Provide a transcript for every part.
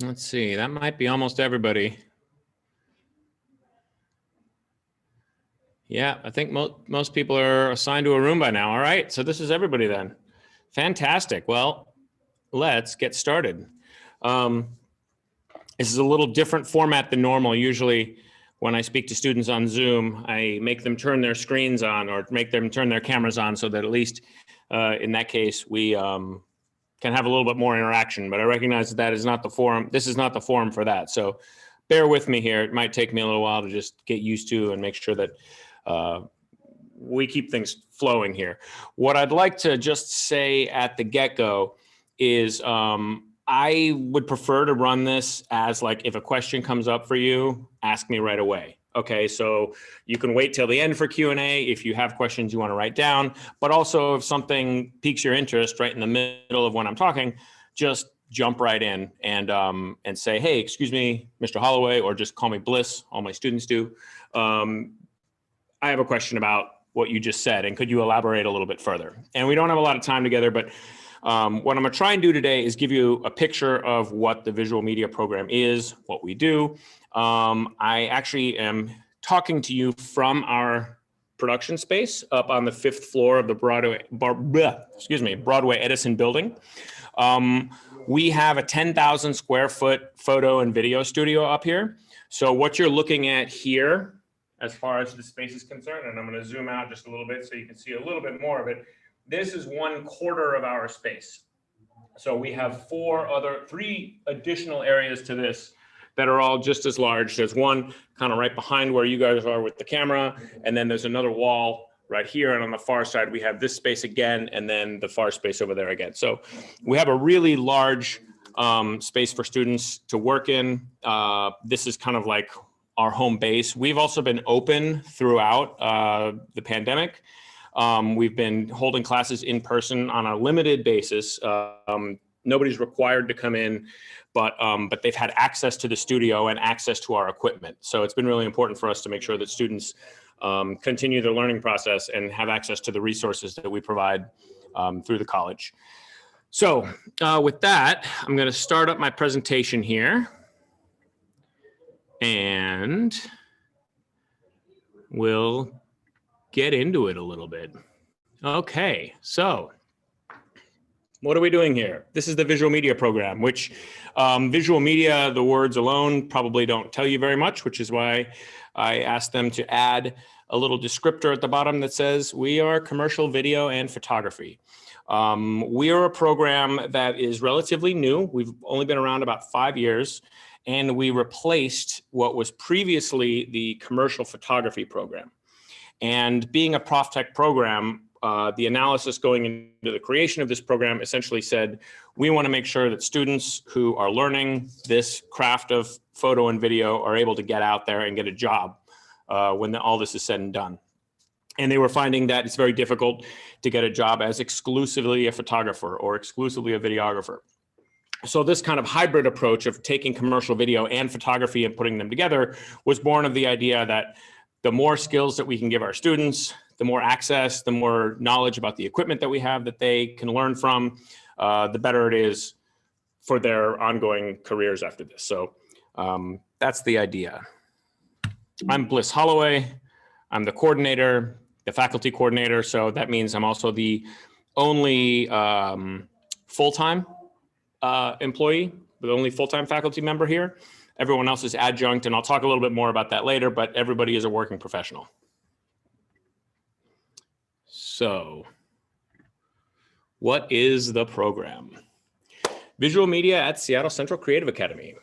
Let's see, that might be almost everybody. Yeah, I think most people are assigned to a room by now. All right, so this is everybody then. Fantastic. Well, let's get started. This is a little different format than normal. Usually when I speak to students on Zoom, I make them turn their screens on or make them turn their cameras on so that at least in that case, we can have a little bit more interaction, but I recognize that is not the forum. This is not the forum for that. So bear with me here. It might take me a little while to just get used to and make sure that we keep things flowing here. What I'd like to just say at the get-go is I would prefer to run this as like, if a question comes up for you, ask me right away. Okay, so you can wait till the end for Q&A if you have questions you want to write down, but also if something piques your interest right in the middle of when I'm talking, just jump right in and say, hey, excuse me, Mr. Holloway, or just call me Bliss, all my students do. I have a question about what you just said, and could you elaborate a little bit further? And we don't have a lot of time together, but what I'm gonna try and do today is give you a picture of what the visual media program is, what we do. I actually am talking to you from our production space up on the 5th floor of the Broadway Edison building. We have a 10,000 square foot photo and video studio up here. So what you're looking at here, as far as the space is concerned, and I'm going to zoom out just a little bit so you can see a little bit more of it. This is 1/4 of our space. So we have 3 additional areas to this that are all just as large. There's one kind of right behind where you guys are with the camera, and then there's another wall right here, and on the far side we have this space again, and then the far space over there again. So we have a really large space for students to work in. This is kind of like our home base. We've also been open throughout the pandemic. We've been holding classes in person on a limited basis. Nobody's required to come in, but they've had access to the studio and access to our equipment. So it's been really important for us to make sure that students continue their learning process and have access to the resources that we provide through the college. So with that, I'm going to start up my presentation here. And we'll get into it a little bit. Okay, so what are we doing here? This is the visual media program, which visual media, the words alone probably don't tell you very much, which is why I asked them to add a little descriptor at the bottom that says we are commercial video and photography. We are a program that is relatively new. We've only been around about 5 years. And we replaced what was previously the commercial photography program. And being a Prof Tech program, the analysis going into the creation of this program essentially said, we want to make sure that students who are learning this craft of photo and video are able to get out there and get a job when all this is said and done. And they were finding that it's very difficult to get a job as exclusively a photographer or exclusively a videographer. So this kind of hybrid approach of taking commercial video and photography and putting them together was born of the idea that the more skills that we can give our students, the more access, the more knowledge about the equipment that we have that they can learn from, the better it is for their ongoing careers after this. So that's the idea. I'm Bliss Holloway. I'm the coordinator, the faculty coordinator. So that means I'm also the only full-time employee, the only full-time faculty member here. Everyone else is adjunct, and I'll talk a little bit more about that later, but everybody is a working professional. So what is the program? Visual Media at Seattle Central Creative Academy.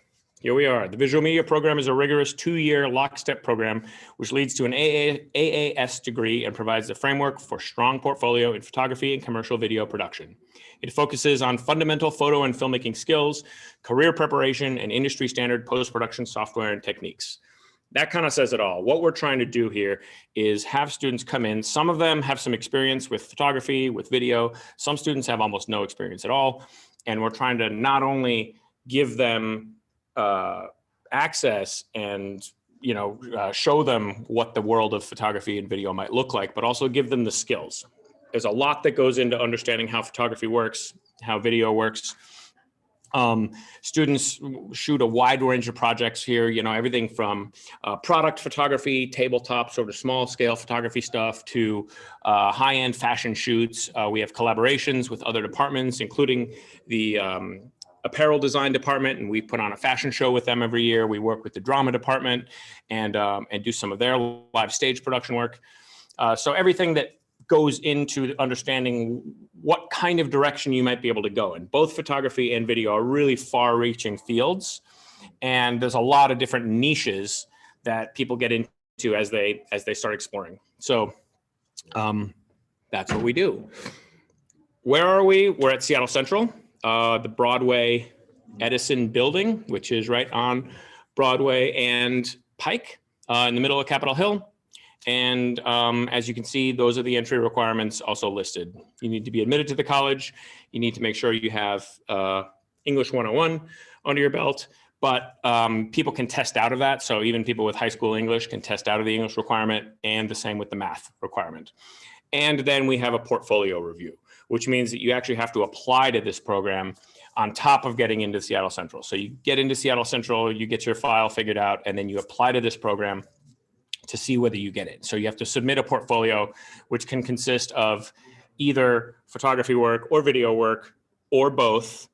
Here we are. The Visual Media program is a rigorous 2-year lockstep program, which leads to an AAS degree and provides the framework for strong portfolio in photography and commercial video production. It focuses on fundamental photo and filmmaking skills, career preparation, and industry standard post-production software and techniques. That kind of says it all. What we're trying to do here is have students come in. Some of them have some experience with photography, with video. Some students have almost no experience at all. And we're trying to not only give them access and show them what the world of photography and video might look like, but also give them the skills. There's a lot that goes into understanding how photography works, how video works. Students shoot a wide range of projects here, everything from product photography, tabletop, sort of small scale photography stuff to high-end fashion shoots. We have collaborations with other departments, including the apparel design department, and we put on a fashion show with them every year. We work with the drama department and do some of their live stage production work. So everything that goes into understanding what kind of direction you might be able to go in. Both photography and video are really far-reaching fields, and there's a lot of different niches that people get into as they start exploring. So that's what we do. Where are we? We're at Seattle Central, the Broadway Edison building, which is right on Broadway and Pike in the middle of Capitol Hill. And as you can see, those are the entry requirements also listed. You need to be admitted to the college. You need to make sure you have English 101 under your belt, but people can test out of that. So even people with high school English can test out of the English requirement, and the same with the math requirement. And then we have a portfolio review, which means that you actually have to apply to this program on top of getting into Seattle Central. So you get into Seattle Central, you get your file figured out, and then you apply to this program to see whether you get it. So you have to submit a portfolio, which can consist of either photography work or video work or both.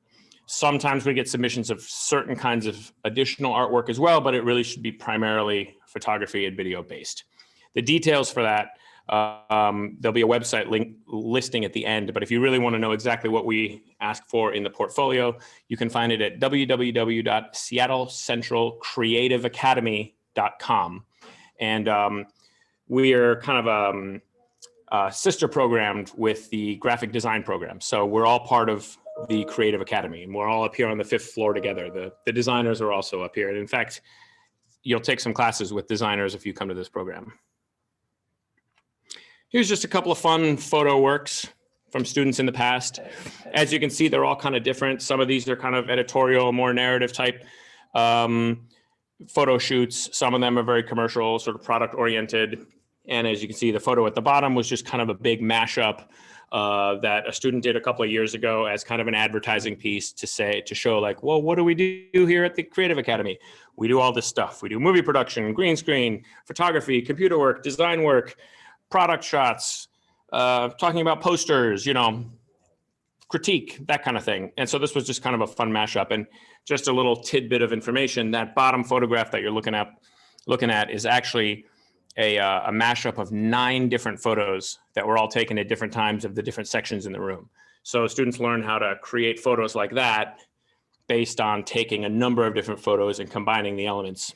Sometimes we get submissions of certain kinds of additional artwork as well, but it really should be primarily photography and video based. The details for that, there'll be a website link listing at the end, but if you really want to know exactly what we ask for in the portfolio, you can find it at www.seattlecentralcreativeacademy.com. And we are kind of sister programmed with the graphic design program. So we're all part of the Creative Academy, and we're all up here on the 5th floor together. The designers are also up here. And in fact, you'll take some classes with designers if you come to this program. Here's just a couple of fun photo works from students in the past. As you can see, they're all kind of different. Some of these are kind of editorial, more narrative type photo shoots. Some of them are very commercial, sort of product oriented. And as you can see, the photo at the bottom was just kind of a big mashup that a student did a couple of years ago as kind of an advertising piece to show like, well, what do we do here at the Creative Academy? We do all this stuff. We do movie production, green screen, photography, computer work, design work, product shots, talking about posters, critique, that kind of thing. And so this was just kind of a fun mashup. And just a little tidbit of information, that bottom photograph that you're looking at is actually a mashup of 9 different photos that were all taken at different times of the different sections in the room. So students learn how to create photos like that based on taking a number of different photos and combining the elements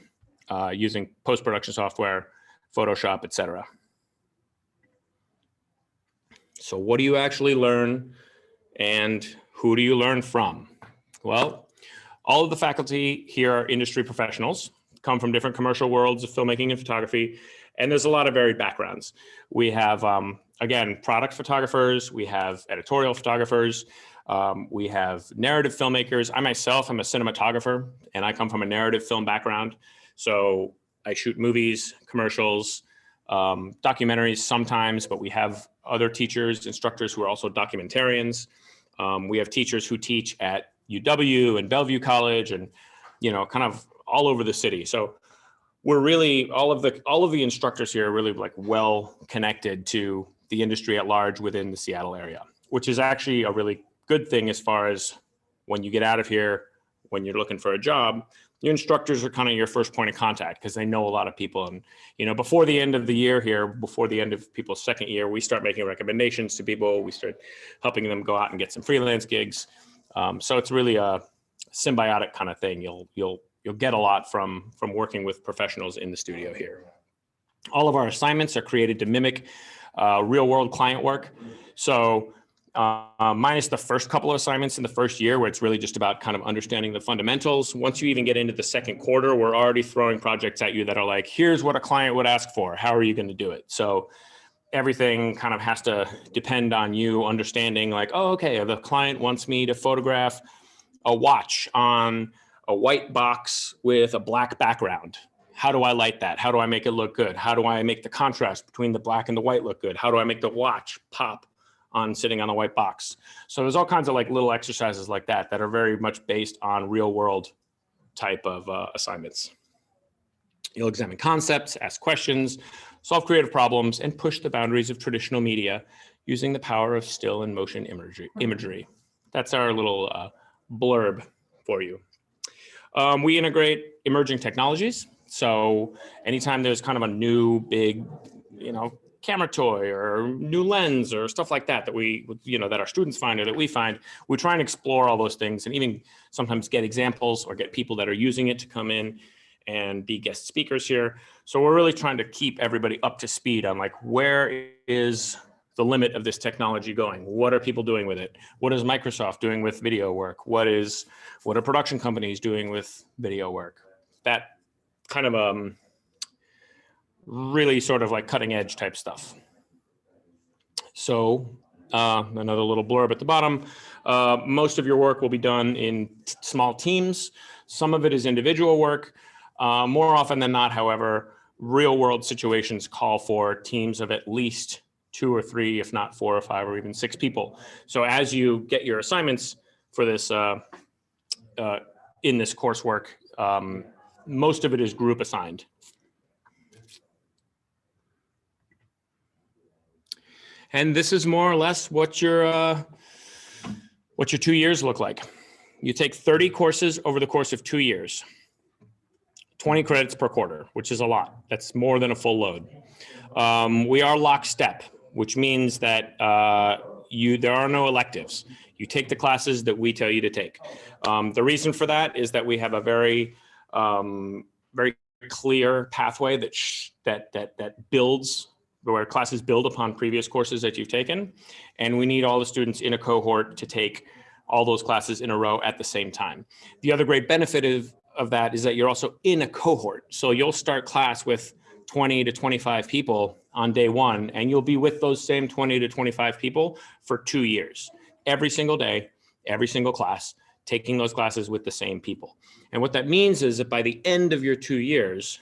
using post-production software, Photoshop, etc. So what do you actually learn, and who do you learn from? Well, all of the faculty here are industry professionals, come from different commercial worlds of filmmaking and photography, and there's a lot of varied backgrounds. We have, again, product photographers, we have editorial photographers, we have narrative filmmakers. I myself am a cinematographer, and I come from a narrative film background. So I shoot movies, commercials, documentaries sometimes, but we have other teachers, instructors who are also documentarians. We have teachers who teach at UW and Bellevue College and, kind of all over the city. So we're really, all of the instructors here are really like well connected to the industry at large within the Seattle area, which is actually a really good thing as far as when you get out of here, when you're looking for a job, your instructors are kind of your first point of contact because they know a lot of people. And, before the end of the year here, before the end of people's second year, we start making recommendations to people. We start helping them go out and get some freelance gigs. So it's really a symbiotic kind of thing. You'll get a lot from working with professionals in the studio here. All of our assignments are created to mimic real world client work. So minus the first couple of assignments in the first year where it's really just about kind of understanding the fundamentals. Once you even get into the second quarter, we're already throwing projects at you that are like, here's what a client would ask for. How are you going to do it? So everything kind of has to depend on you understanding like, oh, okay, the client wants me to photograph a watch on a white box with a black background. How do I light that? How do I make it look good? How do I make the contrast between the black and the white look good? How do I make the watch pop on sitting on a white box. So there's all kinds of like little exercises like that that are very much based on real world type of assignments. You'll examine concepts, ask questions, solve creative problems, and push the boundaries of traditional media using the power of still and motion imagery. That's our little blurb for you. We integrate emerging technologies. So anytime there's kind of a new big, camera toy or new lens or stuff like that, that our students find or that we find, we try and explore all those things and even sometimes get examples or get people that are using it to come in and be guest speakers here. So we're really trying to keep everybody up to speed on like, where is the limit of this technology going? What are people doing with it? What is Microsoft doing with video work? What are production companies doing with video work? That kind of really sort of like cutting edge type stuff. So another little blurb at the bottom. Most of your work will be done in small teams. Some of it is individual work. More often than not, however, real world situations call for teams of at least 2 or 3, if not 4 or 5 or even 6 people. So as you get your assignments for this in this coursework, most of it is group assigned. And this is more or less what your 2 years look like. You take 30 courses over the course of 2 years, 20 credits per quarter, which is a lot. That's more than a full load. We are lockstep, which means that there are no electives. You take the classes that we tell you to take. The reason for that is that we have a very clear pathway that builds, where classes build upon previous courses that you've taken. And we need all the students in a cohort to take all those classes in a row at the same time. The other great benefit of that is that you're also in a cohort. So you'll start class with 20 to 25 people on day 1, and you'll be with those same 20 to 25 people for 2 years. Every single day, every single class, taking those classes with the same people. And what that means is that by the end of your 2 years,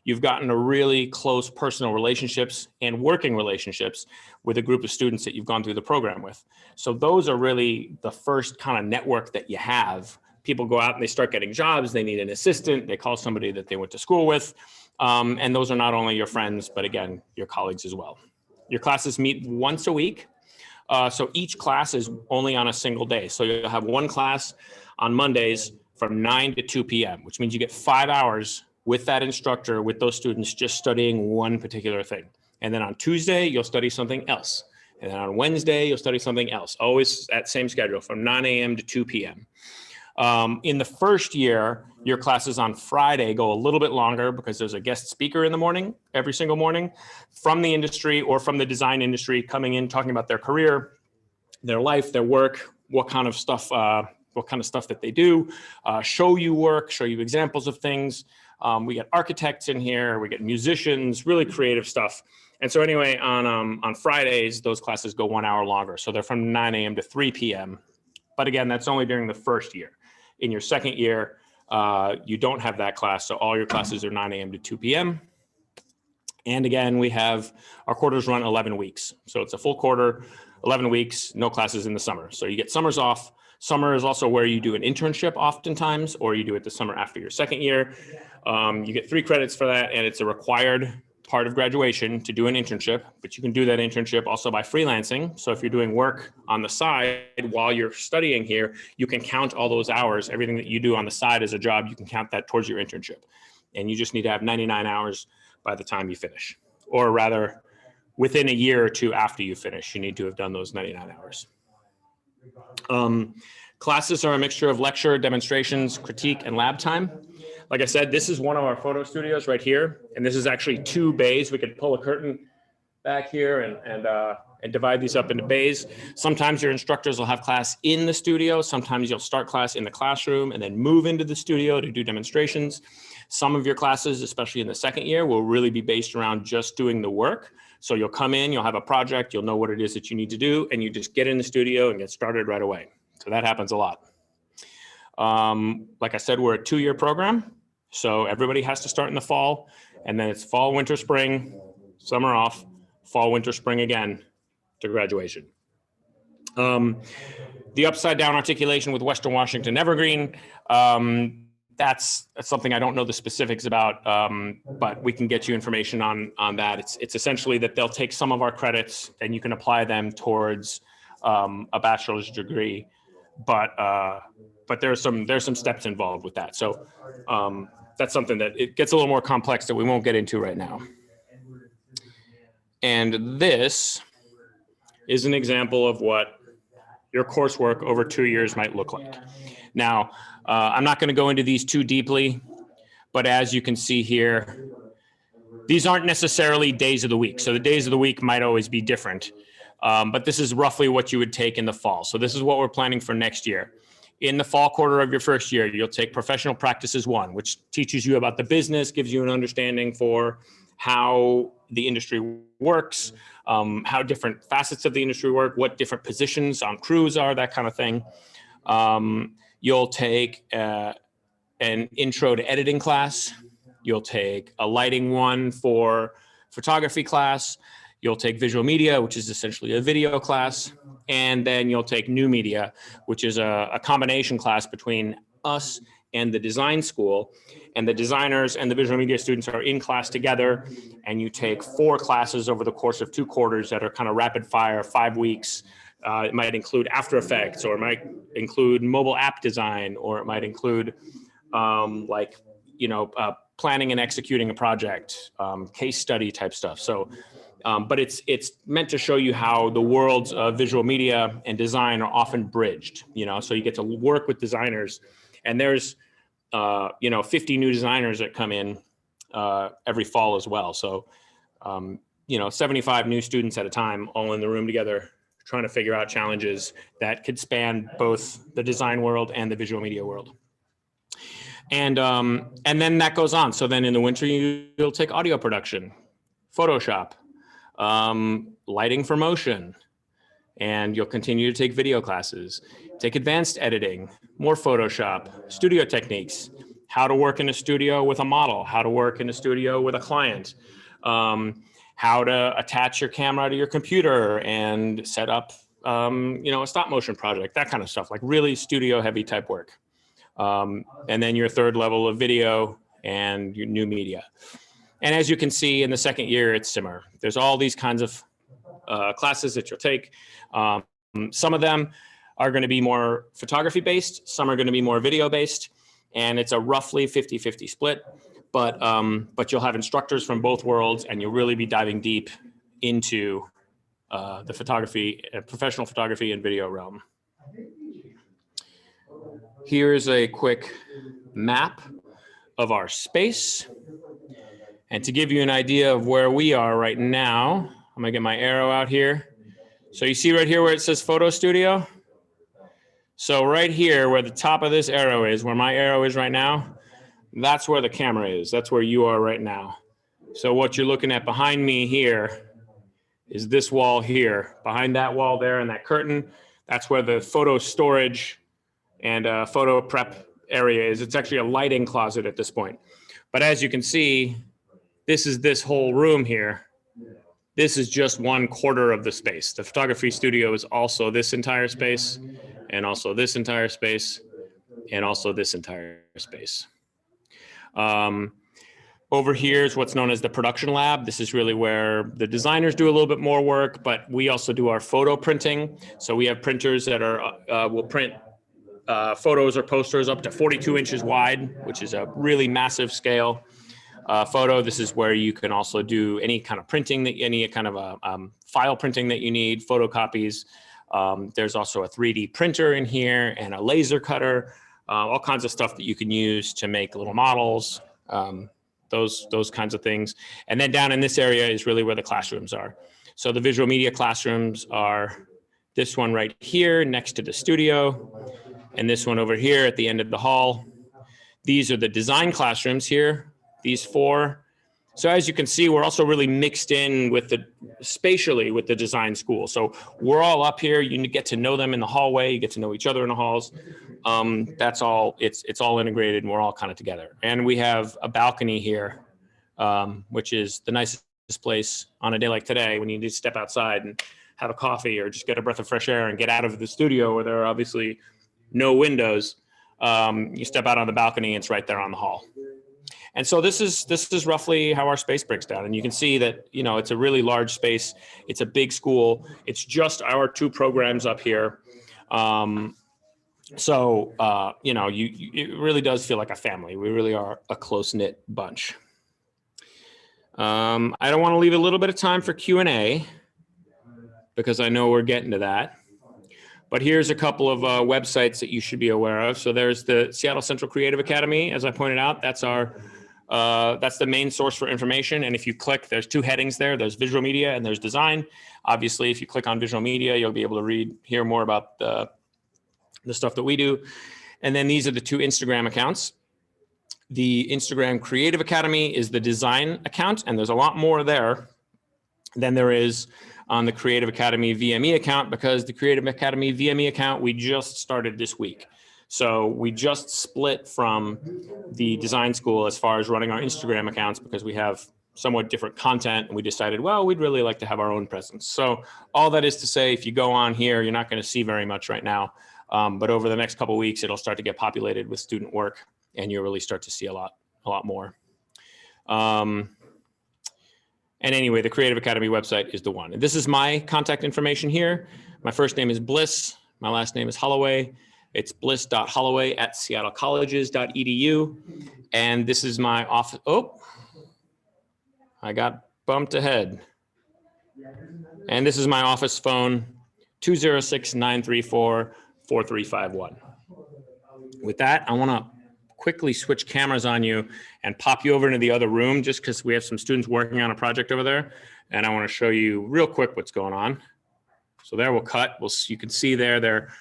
you've gotten a really close personal relationships and working relationships with a group of students that you've gone through the program with. So those are really the first kind of network that you have. People go out and they start getting jobs. They need an assistant. They call somebody that they went to school with. And those are not only your friends, but again, your colleagues as well. Your classes meet once a week. So each class is only on a single day. So you'll have one class on Mondays from 9 to 2 p.m., which means you get 5 hours with that instructor, with those students, just studying one particular thing. And then on Tuesday, you'll study something else. And then on Wednesday, you'll study something else, always that same schedule from 9 a.m. to 2 p.m. In the first year, your classes on Friday go a little bit longer because there's a guest speaker in the morning, every single morning, from the industry or from the design industry, coming in, talking about their career, their life, their work, what kind of stuff that they do, show you work, show you examples of things. We get architects in here, we get musicians, really creative stuff. And so anyway, on Fridays, those classes go 1 hour longer. So they're from 9 a.m. to 3 p.m. But again, that's only during the first year. In your second year, you don't have that class. So all your classes are 9 a.m. to 2 p.m. And again, our quarters run 11 weeks. So it's a full quarter, 11 weeks, no classes in the summer. So you get summers off. Summer is also where you do an internship oftentimes, or you do it the summer after your second year. You get 3 credits for that, and it's a required part of graduation to do an internship, but you can do that internship also by freelancing. So if you're doing work on the side while you're studying here, you can count all those hours, everything that you do on the side as a job, you can count that towards your internship. And you just need to have 99 hours by the time you finish, or rather within a year or 2 after you finish, you need to have done those 99 hours. Classes are a mixture of lecture, demonstrations, critique, and lab time. Like I said, this is one of our photo studios right here. And this is actually 2 bays. We could pull a curtain back here and divide these up into bays. Sometimes your instructors will have class in the studio. Sometimes you'll start class in the classroom and then move into the studio to do demonstrations. Some of your classes, especially in the second year, will really be based around just doing the work. So you'll come in, you'll have a project, you'll know what it is that you need to do, and you just get in the studio and get started right away. So that happens a lot. Like I said, we're a 2-year program. So everybody has to start in the fall, and then it's fall, winter, spring, summer off, fall, winter, spring again to graduation. The upside down articulation with Western Washington Evergreen, that's something I don't know the specifics about, but we can get you information on that. It's essentially that they'll take some of our credits and you can apply them towards a bachelor's degree, but there's some steps involved with that. So that's something that it gets a little more complex that we won't get into right now. And this is an example of what your coursework over 2 years might look like. Now, I'm not going to go into these too deeply, but as you can see here, these aren't necessarily days of the week. So the days of the week might always be different, but this is roughly what you would take in the fall. So this is what we're planning for next year. In the fall quarter of your first year, you'll take Professional Practices 1, which teaches you about the business, gives you an understanding for how the industry works, how different facets of the industry work, what different positions on crews are, that kind of thing. You'll take an intro to editing class. You'll take a lighting one for photography class. You'll take visual media, which is essentially a video class. And then you'll take new media, which is a combination class between us and the design school. And the designers and the visual media students are in class together, and you take 4 classes over the course of 2 quarters that are kind of rapid fire, 5 weeks. It might include After Effects, or it might include mobile app design, or it might include planning and executing a project, case study type stuff. So, but it's meant to show you how the worlds of visual media and design are often bridged, so you get to work with designers, and there's 50 new designers that come in every fall as well. So, 75 new students at a time, all in the room together, trying to figure out challenges that could span both the design world and the visual media world. And then that goes on. So then in the winter, you'll take audio production, Photoshop, lighting for motion, and you'll continue to take video classes, take advanced editing, more Photoshop, studio techniques, how to work in a studio with a model, how to work in a studio with a client, how to attach your camera to your computer and set up, a stop motion project, that kind of stuff, like really studio heavy type work. And then your third level of video and your new media. And as you can see in the second year, it's similar. There's all these kinds of classes that you'll take. Some of them are going to be more photography based. Some are going to be more video based. And it's a roughly 50-50 split. But you'll have instructors from both worlds, and you'll really be diving deep into the photography, professional photography and video realm. Here's a quick map of our space. And to give you an idea of where we are right now, I'm gonna get my arrow out here. So you see right here where it says photo studio? So right here where the top of this arrow is, where my arrow is right now, that's where the camera is. That's where you are right now. So what you're looking at behind me here is this wall here. Behind that wall there and that curtain, that's where the photo storage and photo prep area is. It's actually a lighting closet at this point. But as you can see, this is this whole room here. This is just 1/4 of the space. The photography studio is also this entire space, and also this entire space, and also this entire space. Over here is what's known as the production lab. This is really where the designers do a little bit more work, but we also do our photo printing. So we have printers that will print photos or posters up to 42 inches wide, which is a really massive scale photo. This is where you can also do any kind of printing, any kind of file printing that you need, photocopies. There's also a 3D printer in here and a laser cutter, all kinds of stuff that you can use to make little models, those kinds of things. And then down in this area is really where the classrooms are. So the visual media classrooms are this one right here next to the studio, and this one over here at the end of the hall. These are the design classrooms here, these 4. So as you can see, we're also really mixed in with spatially with the design school. So we're all up here. You get to know them in the hallway. You get to know each other in the halls. That's all. It's all integrated, and we're all kind of together. And we have a balcony here, which is the nicest place on a day like today when you need to step outside and have a coffee or just get a breath of fresh air and get out of the studio where there are obviously no windows, you step out on the balcony, it's right there on the hall. And so this is roughly how our space breaks down. And you can see that, you know, it's a really large space. It's a big school. It's just our 2 programs up here. You know, it really does feel like a family. We really are a close-knit bunch. I don't want to leave a little bit of time for Q&A because I know we're getting to that. But here's a couple of websites that you should be aware of. So there's the Seattle Central Creative Academy. As I pointed out, that's the main source for information. And if you click, there's 2 headings there. There's visual media and there's design. Obviously, if you click on visual media, you'll be able to hear more about the stuff that we do. And then these are the 2 Instagram accounts. The Instagram Creative Academy is the design account, and there's a lot more there than there is on the Creative Academy VME account, because the Creative Academy VME account we just started this week. So we just split from the design school as far as running our Instagram accounts, because we have somewhat different content, and we decided, well, we'd really like to have our own presence. So all that is to say, if you go on here, you're not going to see very much right now. But over the next couple of weeks, it'll start to get populated with student work, and you'll really start to see a lot more. And anyway, the Creative Academy website is the one. And this is my contact information here. My first name is Bliss. My last name is Holloway. It's bliss.holloway@seattlecolleges.edu. And this is my office. Oh, I got bumped ahead. And this is my office phone, 206-934-4351. With that, I want to quickly switch cameras on you and pop you over into the other room, just because we have some students working on a project over there. And I want to show you real quick what's going on. So there we'll cut. You can see there, they're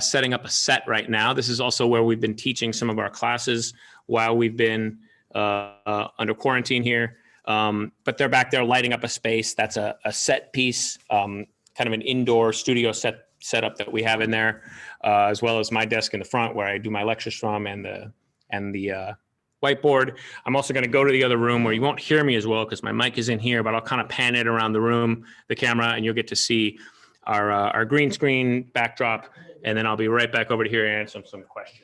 setting up a set right now. This is also where we've been teaching some of our classes while we've been under quarantine here. But they're back there lighting up a space. That's a set piece, kind of an indoor studio setup that we have in there, as well as my desk in the front where I do my lectures from, and the whiteboard. I'm also going to go to the other room where you won't hear me as well because my mic is in here, but I'll kind of pan it around the room, the camera, and you'll get to see our green screen backdrop. And then I'll be right back over to here and answer some questions.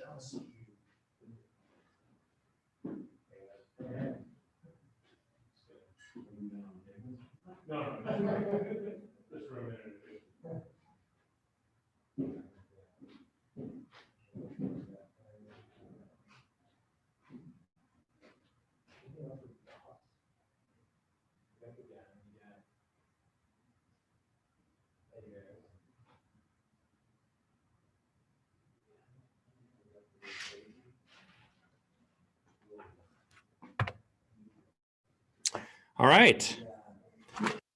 All right.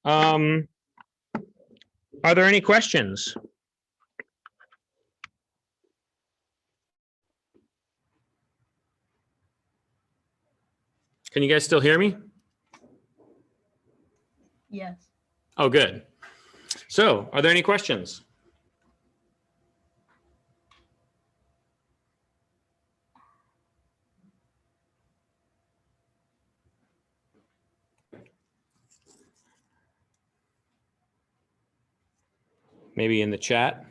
Are there any questions? Can you guys still hear me? Yes. Oh, good. So, are there any questions? Maybe in the chat.